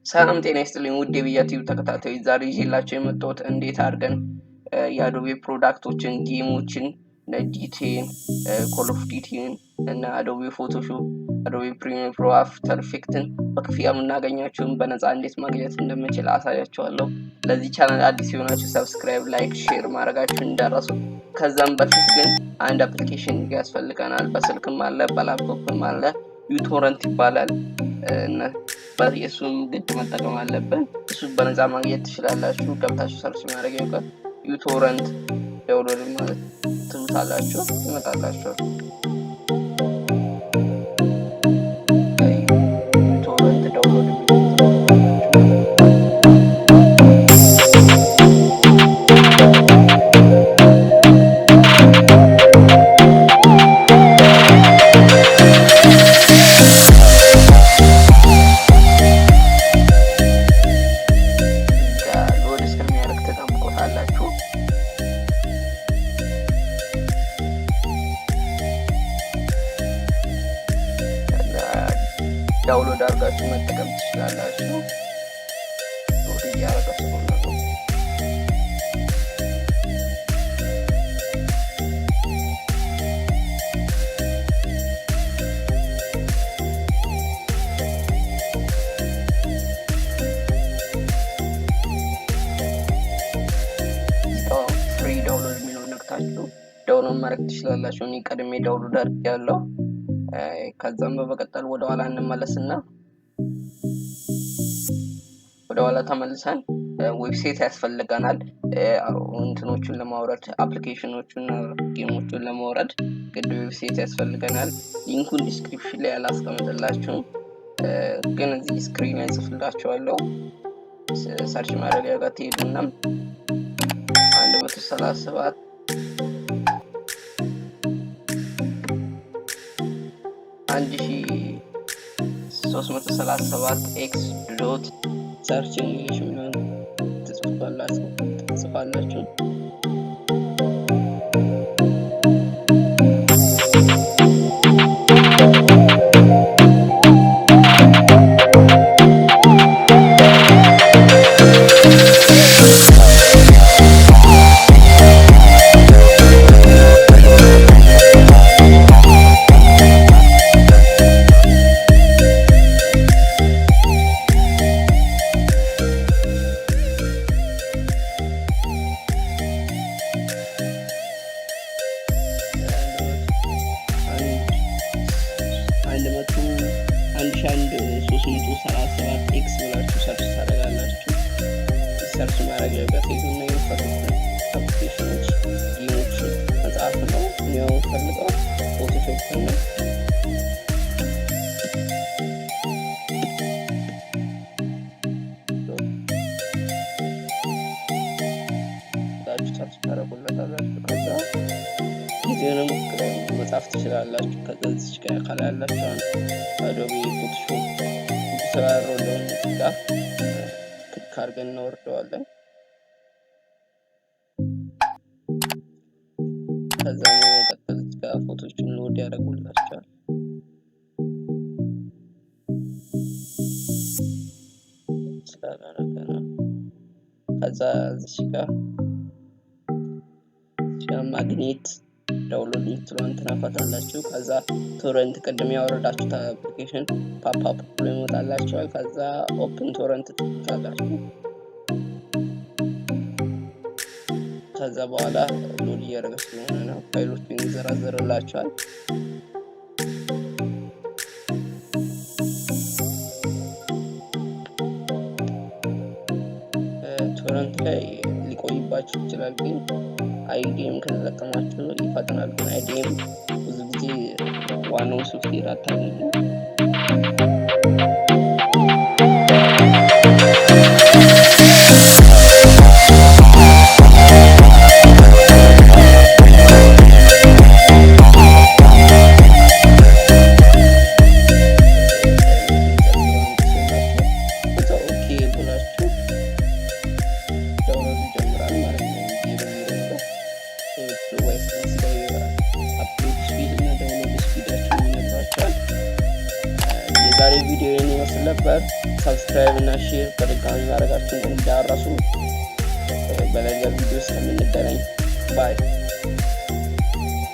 ሰላም ጤና ይስጥልኝ ውድ የቢያ ቲዩብ ተከታታዮች፣ ዛሬ ይዤላችሁ የመጣሁት እንዴት አድርገን የአዶቤ ፕሮዳክቶችን፣ ጌሞችን፣ ጂቲን፣ ኮል ኦፍ ዲቲን እና አዶቤ ፎቶሾፕ፣ አዶቤ ፕሪሚየር ፕሮ፣ አፍተር ኢፌክትን በክፍያ የምናገኛቸውን በነፃ እንዴት ማግኘት እንደምንችል አሳያችኋለሁ። ለዚህ ቻናል አዲስ የሆናችሁ ሰብስክራይብ፣ ላይክ፣ ሼር ማድረጋችሁን እንዳትረሱ። ከዛም በፊት ግን አንድ አፕሊኬሽን ያስፈልገናል። በስልክም አለ በላፕቶፕም አለ። ዩቶረንት ይባላል እና የሱን ግድ መጠቀም አለብን። እሱን በነፃ ማግኘት ትችላላችሁ። ገብታችሁ ሰርች ማድረግ ይቀር ዩቶረንት ዳውንሎድ ማለት ትሉታላችሁ፣ ይመጣላችሁ። ዩቶረንት ዳውንሎድ ዳውንሎድ አድርጋችሁ መጠቀም ትችላላችሁ። ሎድ እያደረጋችሁ ነው። ፍሪ ዳውንሎድ የሚለውን ነክታችሁ ዳውንሎድ ማድረግ ትችላላችሁ። እኔ ቀድሜ ዳውንሎድ አድርጌያለሁ። ከዛም በመቀጠል ወደ ኋላ እንመለስና ወደ ኋላ ተመልሰን ዌብሳይት ያስፈልገናል። እንትኖቹን ለማውረድ አፕሊኬሽኖቹና ጌሞቹን ለማውረድ ግድ ዌብሳይት ያስፈልገናል። ሊንኩን ዲስክሪፕሽን ላይ አላስቀምጥላችሁም፣ ግን እዚህ ስክሪን ላይ ጽፍላችኋለሁ። ሰርች ማድረጊያ ጋር ትሄዱና 137 1337 ኤክስ ዶት ሰርች እንግሊሽ ምናምን ትጽፋላችሁ። ኤክስ ብላችሁ ሰርች ታደርጋላችሁ። ሰርች ማድረግ ያገኙና የፈለጉትን አፕሊኬሽኖች ጌሞች መጽሐፍ ነው ነው ፈልገው ፎቶሾፕ ነው። ሰርች ታደርጉለታላችሁ። ከዛ ጊዜውንም መጻፍ ትችላላችሁ። ከዚህ ጋር ካላላችሁ አዶቤ ፎቶሾፕ ሰራሮልን ጋር ክሊክ አድርገን እናወርደዋለን። ከዛ መቀጠል ጋር ፎቶዎችን ሎድ ያደርጉላችኋል። ከዛ እዚህ ጋር ማግኔት ዳውንሎድ የምትለውን ትነካታላችሁ። ከዛ ቶረንት ቅድም ያወረዳችሁት አፕሊኬሽን ፓፕ ብሎ ይመጣላችኋል። ከዛ ኦፕን ቶረንት ትሉታላችሁ። ከዛ በኋላ ሎድ እያደረገ ስለሆነ ነው ፋይሎችን ይዘረዝርላችኋል። ቶረንት ላይ ሊቆይባችሁ ይችላል፣ ግን አይዲኤም ከተጠቀማችሁ ይፈጥናል። ግን አይዲኤም ብዙ ጊዜ ዋናው ሶፍትዌር አታገኙም። ይመስል ነበር። ሰብስክራይብ እና ሼር በድጋሚ ማድረጋችሁን እንዳትረሱ። በሌላ ቪዲዮ እስከምንገናኝ ባይ